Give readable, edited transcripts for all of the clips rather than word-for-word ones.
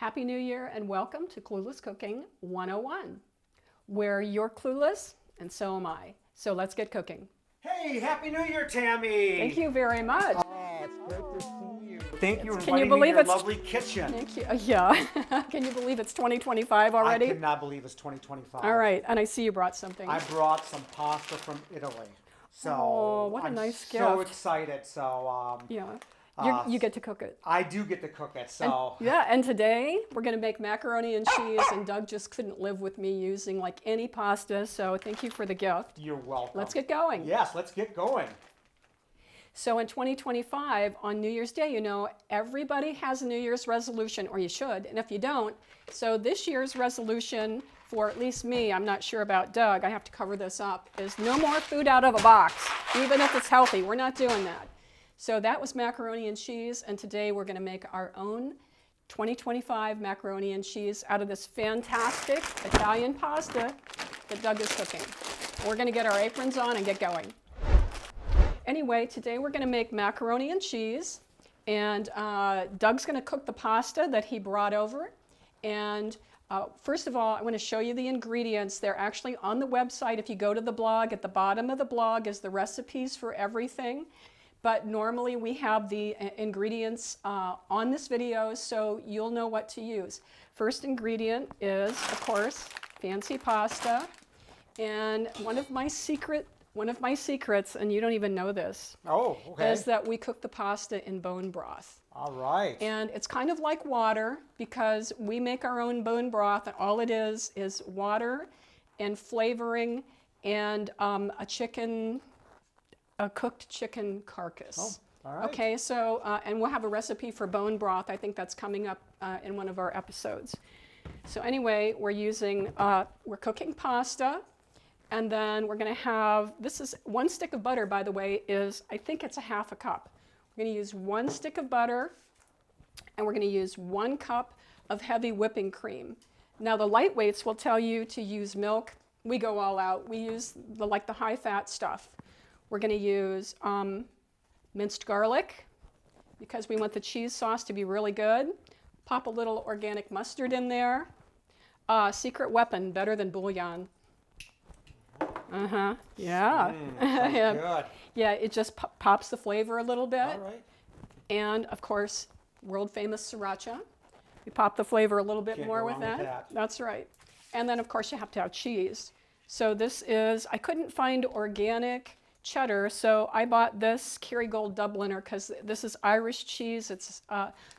Happy New Year and welcome to Clueless Cooking 101, where you're clueless and so am I. So let's get cooking. Hey, Happy New Year, Tammy! Thank you very much. It's great to see you. Thank you for Can you inviting me believe to your it's lovely kitchen. Thank you. Yeah. Can you believe it's 2025 already? I cannot believe it's 2025. All right, and I see you brought something. I brought some pasta from Italy. So Oh, what a nice gift. I'm so excited. So Yeah. You get to cook it. I do get to cook it. So And today we're going to make macaroni and cheese, and Doug just couldn't live with me using like any pasta, so thank you for the gift. You're welcome. Let's get going. Yes, let's get going. So in 2025, on New Year's Day, you know, everybody has a New Year's resolution, or you should, and if you don't, so this year's resolution, for at least me, I'm not sure about Doug, I have to cover this up, is no more food out of a box, even if it's healthy. We're not doing that. So that was macaroni and cheese, and today we're going to make our own 2025 macaroni and cheese out of this fantastic Italian pasta that Doug is cooking. We're going to get our aprons on and get going. Anyway, today we're going to make macaroni and cheese, and Doug's going to cook the pasta that he brought over. And first of all, I want to show you the ingredients. They're actually on the website. If you go to the blog, at the bottom of the blog is the recipes for everything. But normally we have the ingredients on this video, so you'll know what to use. First ingredient is, of course, fancy pasta. And one of my secrets, and you don't even know this, is that we cook the pasta in bone broth. All right. And it's kind of like water because we make our own bone broth, and all it is water and flavoring and a cooked chicken carcass. Oh, all right. Okay, so, and we'll have a recipe for bone broth. I think that's coming up in one of our episodes. So anyway, we're cooking pasta, and then we're gonna have, this is 1 stick of butter, by the way, I think it's a half a cup. We're gonna use 1 stick of butter, and we're gonna use 1 cup of heavy whipping cream. Now the lightweights will tell you to use milk. We go all out. We use the high fat stuff. We're going to use minced garlic because we want the cheese sauce to be really good. Pop a little organic mustard in there. Secret weapon, better than bouillon. Yeah. Sounds good. Yeah, it just pops the flavor a little bit. All right. And of course, world famous sriracha. We pop the flavor a little bit Can't more go with wrong that. with that. That's right. And then of course you have to have cheese. So this is, I couldn't find organic cheddar, so I bought this Kerrygold Dubliner because this is Irish cheese. It's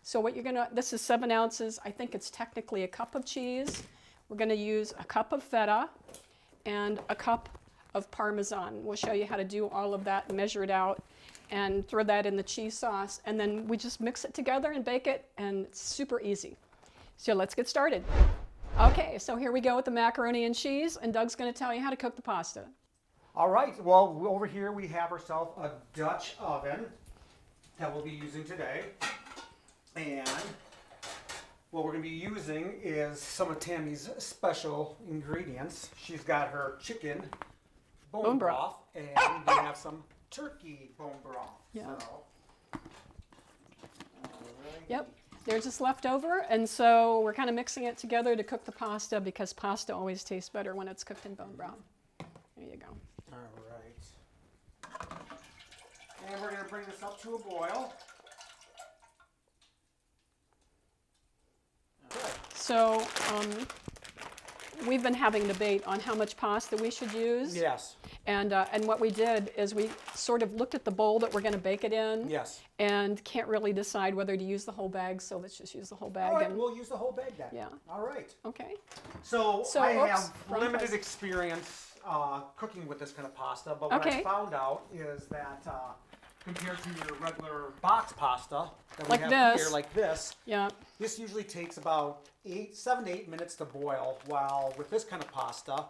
so what you're gonna, this is 7 ounces. I think it's technically a cup of cheese. We're gonna use a cup of feta and a cup of Parmesan. We'll show you how to do all of that, measure it out, and throw that in the cheese sauce. And then we just mix it together and bake it, and it's super easy. So let's get started. Okay, so here we go with the macaroni and cheese, and Doug's gonna tell you how to cook the pasta. All right, well, over here we have ourselves a Dutch oven that we'll be using today. And what we're going to be using is some of Tammy's special ingredients. She's got her chicken bone broth, and we have some turkey bone broth. Yeah. So, all right. Yep, they're just left over, and so we're kind of mixing it together to cook the pasta because pasta always tastes better when it's cooked in bone broth. There you go. All right. And we're going to bring this up to a boil. Okay. So we've been having debate on how much pasta we should use. Yes. And what we did is we sort of looked at the bowl that we're going to bake it in. Yes. And can't really decide whether to use the whole bag, so let's just use the whole bag. All right, and, we'll use the whole bag then. Yeah. All right. Okay. So So, I oops, have wrong limited place. experience cooking with this kind of pasta, but what I Okay. found out is that compared to your regular box pasta that we Like have this. here, like this, Yeah. this usually takes about 7 to 8 minutes to boil, while with this kind of pasta,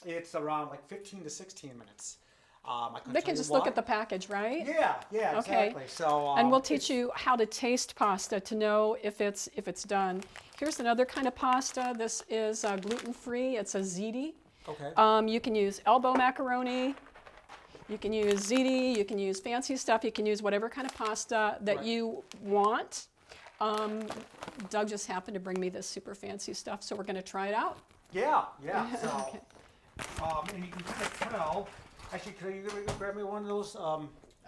it's around like 15 to 16 minutes. I couldn't They tell can you just look why. at the package, right? Yeah, Okay. exactly. So And we'll teach you how to taste pasta to know if it's done. Here's another kind of pasta. This is gluten-free. It's a ziti. Okay. You can use elbow macaroni. You can use ziti. You can use fancy stuff. You can use whatever kind of pasta that Right. you want. Doug just happened to bring me this super fancy stuff, so we're going to try it out. Yeah, yeah. So, Okay. and you can kind of tell. Actually, can you grab me one of those?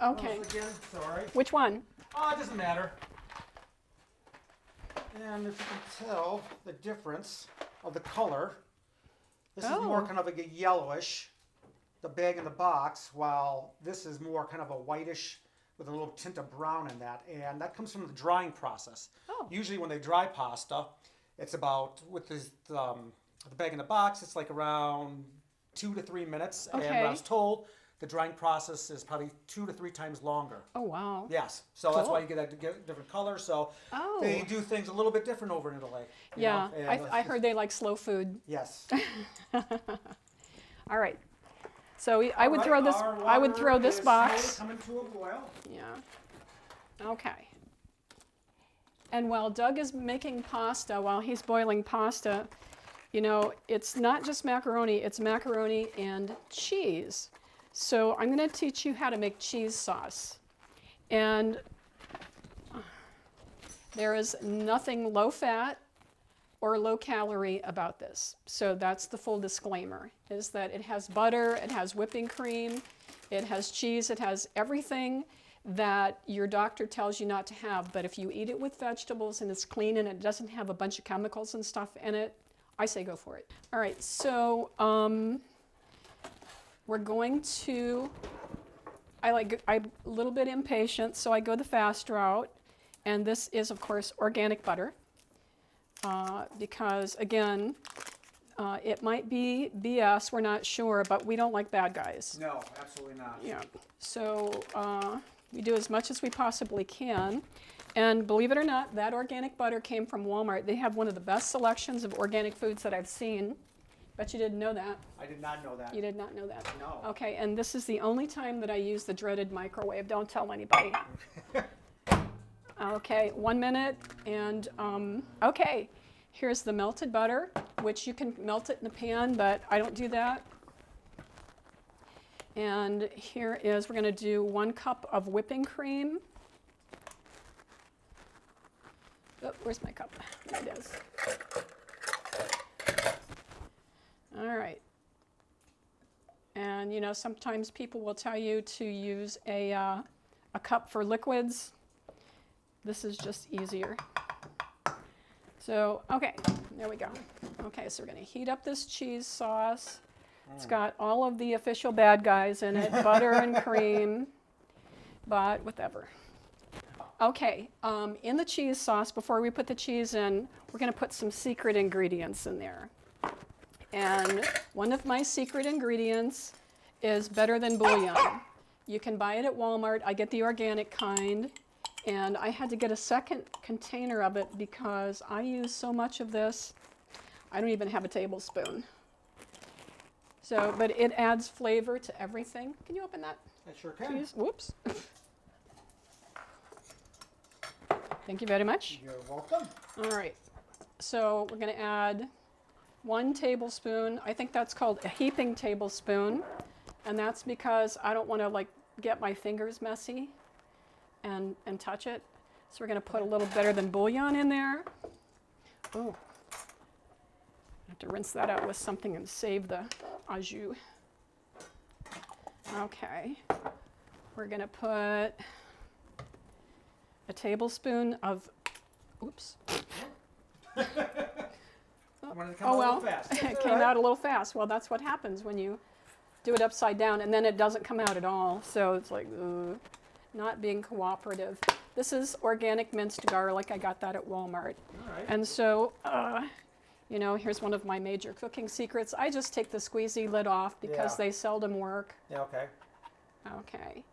Okay. Those again? Sorry. Which one? Oh, it doesn't matter. And if you can tell the difference of the color, this is more kind of like a yellowish, the bag in the box, while this is more kind of a whitish with a little tint of brown in that. And that comes from the drying process. Oh. Usually when they dry pasta, it's about, with this, the bag in the box, it's like around 2 to 3 minutes. And Okay. I was told the drying process is probably 2 to 3 times longer. Oh, wow. Yes, so that's why Cool. you get that different color. So Oh. they do things a little bit different over in Italy. you Yeah, know, and I heard they like slow food. Yes. All right. So I would throw this. I would throw this box. Coming to a boil. Yeah. Okay. And while Doug is making pasta, while he's boiling pasta, you know, it's not just macaroni, it's macaroni and cheese. So I'm going to teach you how to make cheese sauce. And there is nothing low fat or low calorie about this. So that's the full disclaimer, is that it has butter, it has whipping cream, it has cheese, it has everything that your doctor tells you not to have. But if you eat it with vegetables and it's clean and it doesn't have a bunch of chemicals and stuff in it, I say go for it. All right, so we're going to, I'm a little bit impatient, so I go the fast route. And this is, of course, organic butter. Because, again, it might be BS, we're not sure, but we don't like bad guys. No, absolutely not. Yeah, so we do as much as we possibly can. And believe it or not, that organic butter came from Walmart. They have one of the best selections of organic foods that I've seen. Bet you didn't know that. I did not know that. You did not know that? No. Okay, and this is the only time that I use the dreaded microwave. Don't tell anybody. Okay, 1 minute, and okay, here's the melted butter, which you can melt it in the pan, but I don't do that. And here is, we're going to do 1 cup of whipping cream. Oh, where's my cup? There it is. All right. And you know, sometimes people will tell you to use a cup for liquids. This is just easier. So, okay, there we go. Okay, so we're going to heat up this cheese sauce. It's got all of the official bad guys in it, butter and cream, but whatever. Okay, in the cheese sauce, before we put the cheese in, we're going to put some secret ingredients in there. And one of my secret ingredients is better than bouillon. You can buy it at Walmart. I get the organic kind. And I had to get a second container of it because I use so much of this, I don't even have a tablespoon. So, but it adds flavor to everything. Can you open that? I sure can. Please? Whoops. Thank you very much. You're welcome. All right. So we're going to add 1 tablespoon. I think that's called a heaping tablespoon. And that's because I don't want to like get my fingers messy and touch it. So we're going to put a little better than bouillon in there. Oh, I have to rinse that out with something and save the au jus. Okay, we're going to put a tablespoon of, oops. Wanted to come Oh out well, a little fast. it came out a little fast. Well, that's what happens when you do it upside down and then it doesn't come out at all. So it's like, not being cooperative. This is organic minced garlic. I got that at Walmart. All right. And so, you know, here's one of my major cooking secrets. I just take the squeezy lid off because Yeah. they seldom work. Yeah, okay. Okay.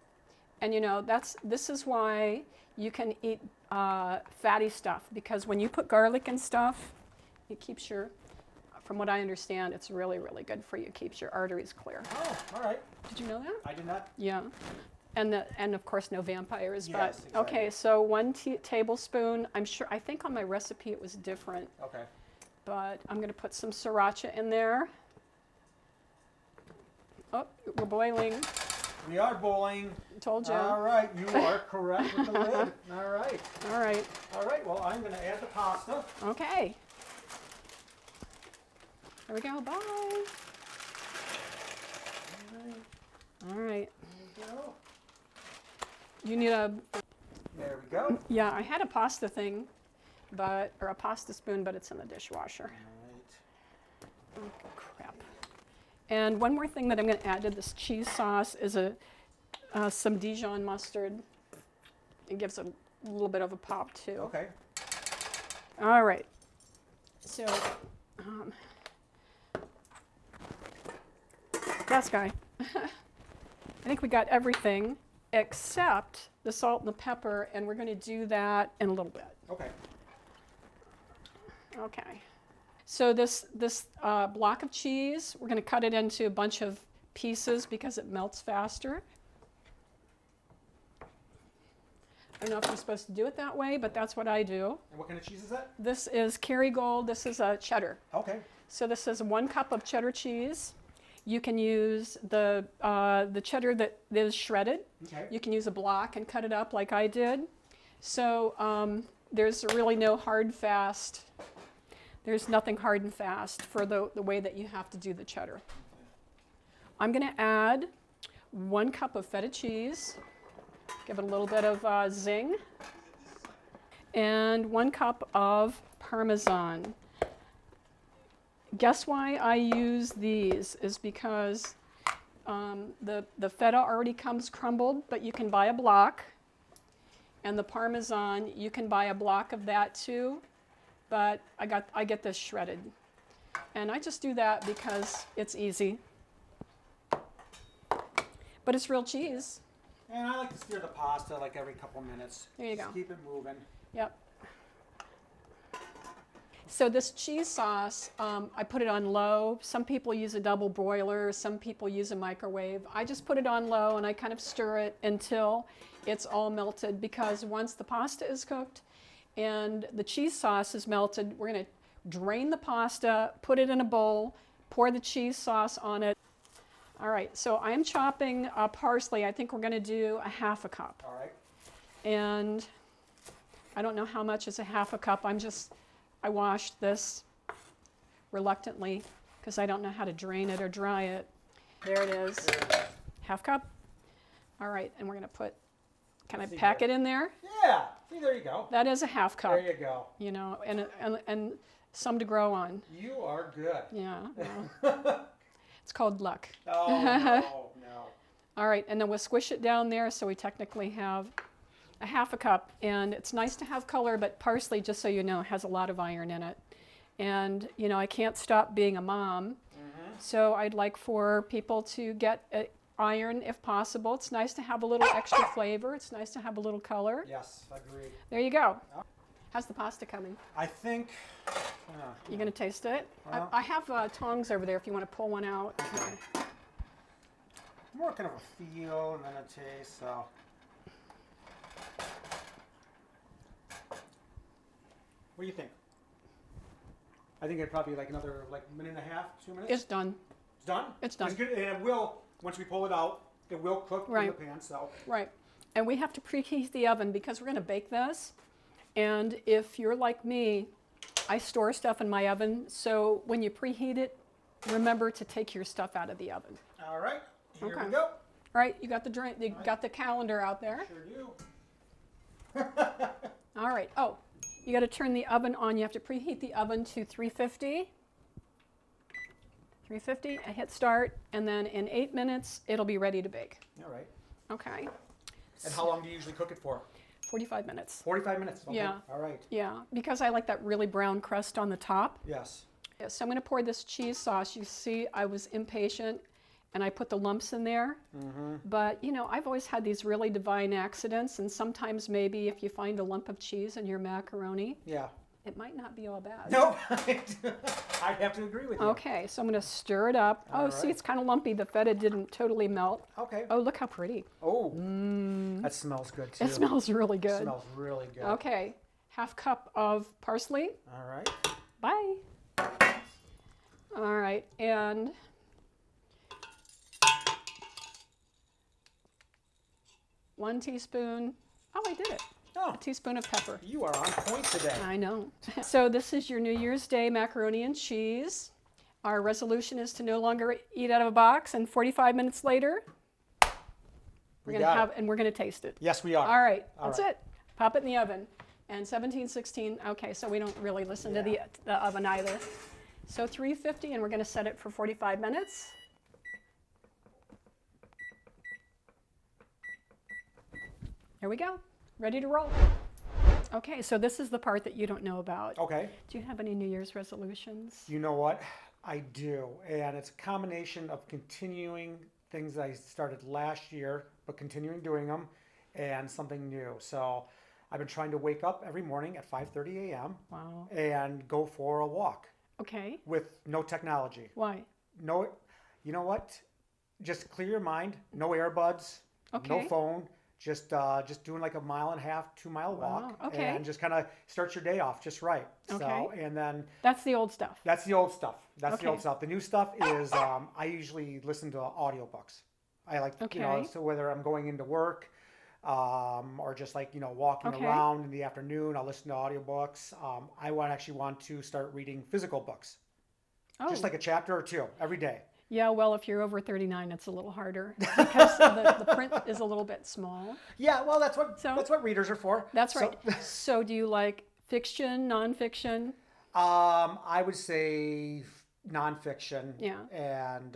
And you know, this is why you can eat fatty stuff, because when you put garlic and stuff, it keeps your, from what I understand, it's really, really good for you. It keeps your arteries clear. Oh, all right. Did you know that? I did not. Yeah. And of course, no vampires. Yes, But exactly. okay, so 1 tablespoon. I think on my recipe it was different, Okay. but I'm going to put some sriracha in there. Oh, we're boiling. We are boiling. Told you. All right, you are correct with the lid. All right. All right. All right, well, I'm going to add the pasta. Okay. There we go. Bye. All right. There we go. You need a, There we go. yeah, I had a pasta thing, or a pasta spoon, but it's in the dishwasher. All right. Oh, crap. And one more thing that I'm going to add to this cheese sauce is some Dijon mustard. It gives a little bit of a pop too. Okay. All right. So, this guy. I think we got everything except the salt and the pepper, and we're going to do that in a little bit. Okay. Okay. So this block of cheese, we're going to cut it into a bunch of pieces because it melts faster. I don't know if I'm supposed to do it that way, but that's what I do. And what kind of cheese is that? This is Kerrygold. This is a cheddar. Okay. So this is 1 cup of cheddar cheese. You can use the cheddar that is shredded. Okay. You can use a block and cut it up like I did. So there's really no hard fast. There's nothing hard and fast for the way that you have to do the cheddar. I'm going to add 1 cup of feta cheese. Give it a little bit of zing. And 1 cup of Parmesan. Guess why I use these is because the feta already comes crumbled, but you can buy a block. And the Parmesan, you can buy a block of that too, but I get this shredded. And I just do that because it's easy. But it's real cheese. And I like to stir the pasta like every couple minutes. There you Just go. keep it moving. Yep. So this cheese sauce, I put it on low. Some people use a double broiler, some people use a microwave. I just put it on low and I kind of stir it until it's all melted, because once the pasta is cooked and the cheese sauce is melted, we're going to drain the pasta, put it in a bowl, pour the cheese sauce on it. All right, so I am chopping parsley. I think we're going to do a 1/2 cup. All right. And I don't know how much is a 1/2 cup. I washed this reluctantly because I don't know how to drain it or dry it. There it is, There it is. 1/2 cup. All right, and we're going to put, can I See pack here. it in there? Yeah. See, there you go. That is a 1/2 cup, There you go. you know, and some to grow on. You are good. Yeah, well, it's called luck. Oh, no, no. All right, and then we'll squish it down there so we technically have a 1/2 cup. And it's nice to have color, but parsley, just so you know, has a lot of iron in it. And, you know, I can't stop being a mom, so I'd like for people to get iron if possible. It's nice to have a little extra flavor. It's nice to have a little color. Yes, agreed. There you go. How's the pasta coming? I think. You going to taste it? Well- I have tongs over there if you want to pull one out. More kind of a feel and then a taste, so. What do you think? I think it'd probably like another minute and a half, 2 minutes. It's done. It's done? It's done. It's good, and it will, once we pull it out, it will cook in Right. the pan, so. Right. And we have to preheat the oven because we're going to bake this. And if you're like me, I store stuff in my oven. So when you preheat it, remember to take your stuff out of the oven. All right, here Okay. we go. All right, you got you got the calendar out there. Sure do. All right. Oh, you got to turn the oven on. You have to preheat the oven to 350. 350, and hit start, and then in 8 minutes, it'll be ready to bake. All right. Okay. And how long do you usually cook it for? 45 minutes. 45 minutes. Okay. Yeah. All right. Yeah, because I like that really brown crust on the top. Yes. Yeah, so I'm going to pour this cheese sauce. You see, I was impatient, and I put the lumps in there. But, you know, I've always had these really divine accidents, and sometimes maybe if you find a lump of cheese in your macaroni, Yeah. it might not be all bad. No, I'd have to agree with you. Okay, so I'm going to stir it up. Oh, All see, right. it's kind of lumpy. The feta didn't totally melt. Okay. Oh, look how pretty. Oh, that smells good too. It smells really It good. smells really good. Okay, 1/2 cup of parsley. All right. Bye. All right, and 1 teaspoon. Oh, I did it. Oh, A teaspoon of pepper. you are on point today. I know. So this is your New Year's Day macaroni and cheese. Our resolution is to no longer eat out of a box, and 45 minutes later, we're gonna have, and we're gonna taste it. Yes, we are. All right, All that's right. it. Pop it in the oven. And 1716, okay, so we don't really listen to the oven either. So 350, and we're gonna set it for 45 minutes. Here we go, ready to roll. Okay, so this is the part that you don't know about. Okay. Do you have any New Year's resolutions? You know what? I do. And it's a combination of continuing things I started last year, but continuing doing them, and something new. So I've been trying to wake up every morning at 5:30 a.m. Wow. and go for a walk Okay, with no technology. why? No, you know what? Just clear your mind. No earbuds. Okay. No phone. Just doing like a 1.5 2-mile walk. Wow, okay. And just kind of start your day off just right. So, Okay. and then That's the old stuff. that's the old stuff. That's the Okay. old stuff. The new stuff is I usually listen to audiobooks. I like, you know, Okay. so whether I'm going into work or just like, you know, walking Okay. around in the afternoon, I'll listen to audiobooks. I actually want to start reading physical books, Oh, just like a chapter or two every day. yeah, well, if you're over 39, it's a little harder because the print is a little bit small. Yeah, well, that's So- what readers are for. That's So- right. So do you like fiction, nonfiction? I would say nonfiction. Yeah. And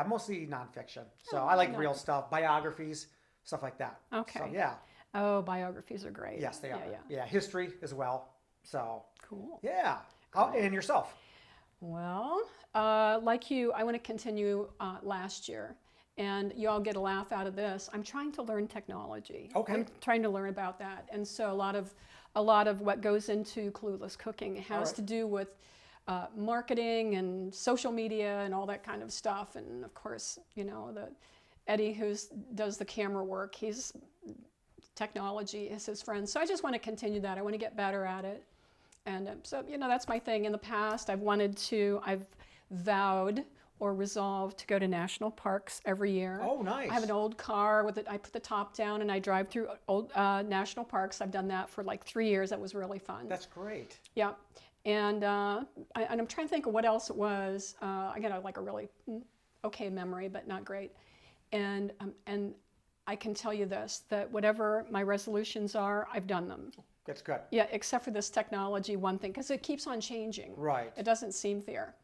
mostly nonfiction. So I like real stuff, biographies, stuff like that. Okay. So yeah, Oh, biographies are great. yes, they are. Yeah, Yeah, history as well. So cool. yeah. And yourself? Well, like you, I want to continue last year. And you all get a laugh out of this. I'm trying to learn technology. Okay. I'm trying to learn about that. And so a lot of what goes into Clueless Cooking has right. to do with marketing and social media and all that kind of stuff. And of course, you know, Eddie does the camera work. Technology is his friend. So I just want to continue that. I want to get better at it. And so, you know, that's my thing. In the past, I've vowed or resolved to go to national parks every year. Oh, nice. I have an old car with it. I put the top down and I drive through old national parks. I've done that for like 3 years. That was really fun. That's great. Yeah. And I'm trying to think of what else it was. I got like a really okay memory, but not great. And I can tell you this, that whatever my resolutions are, I've done them. That's good. Yeah, except for this technology one thing, because it keeps on changing. Right. It doesn't seem fair.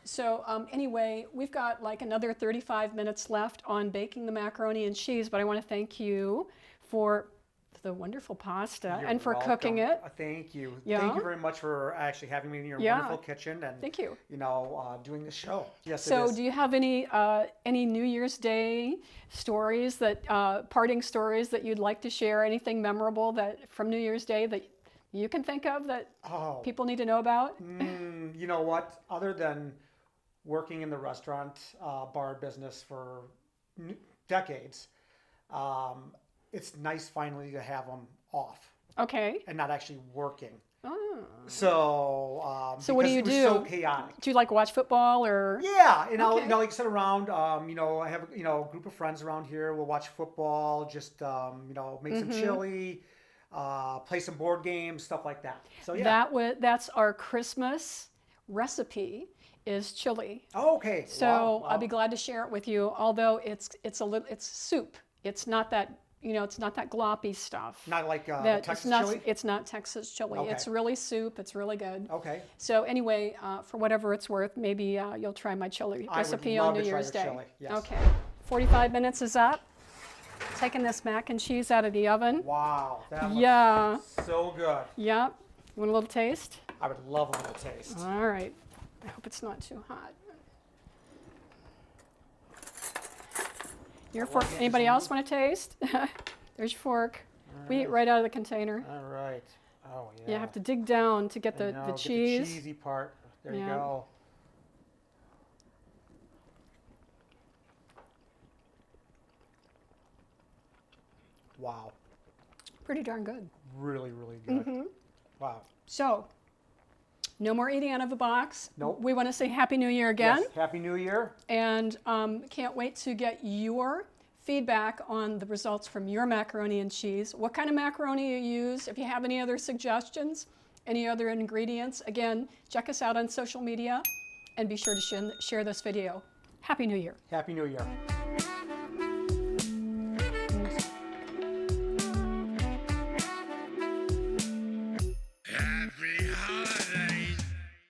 So anyway, we've got like another 35 minutes left on baking the macaroni and cheese, but I want to thank you for the wonderful pasta You're and for welcome. cooking it. Thank you. Yeah. Thank you very much for actually having me in your Yeah. wonderful kitchen and Thank you. doing the show. Yes, So it is. do you have any New Year's Day stories parting stories that you'd like to share? Anything memorable from New Year's Day that you can think of that people need to know about? You know what? Other than working in the restaurant bar business for decades, it's nice finally to have them off Okay. and not actually working. Oh. So, So what do because you it was do? so chaotic. Do you like watch football or? Yeah, and Okay. I'll like sit around. I have a group of friends around here. We'll watch football. Just make some chili, play some board games, stuff like that. So yeah. That's our Christmas recipe is chili. Oh, okay. So Wow, I'll wow. be glad to share it with you. Although it's soup. It's not that gloppy stuff. Not like Texas it's not, chili. It's not Texas chili. Okay. It's really soup. It's really good. Okay. So anyway, for whatever it's worth, maybe you'll try my chili I would recipe love on to New try Year's your Day. chili, yes. Okay. 45 minutes is up. Taking this mac and cheese out of the oven. Wow, that looks Yeah. so good. Yep. Want a little taste? I would love a little taste. All right. I hope it's not too hot. Your fork. Anybody else want to taste? There's your fork. We eat right out of the container. All right. Oh yeah. You have to dig down to get I the know, get cheese. the cheesy part. There you Yeah. go. Wow. Pretty darn good. Really, really good. Mm-hmm. Wow. So, no more eating out of the box. Nope. We want to say Happy New Year again. Yes. Happy New Year. And can't wait to get your feedback on the results from your macaroni and cheese, what kind of macaroni you use, if you have any other suggestions, any other ingredients. Again, check us out on social media and be sure to share this video. Happy New Year. Happy New Year.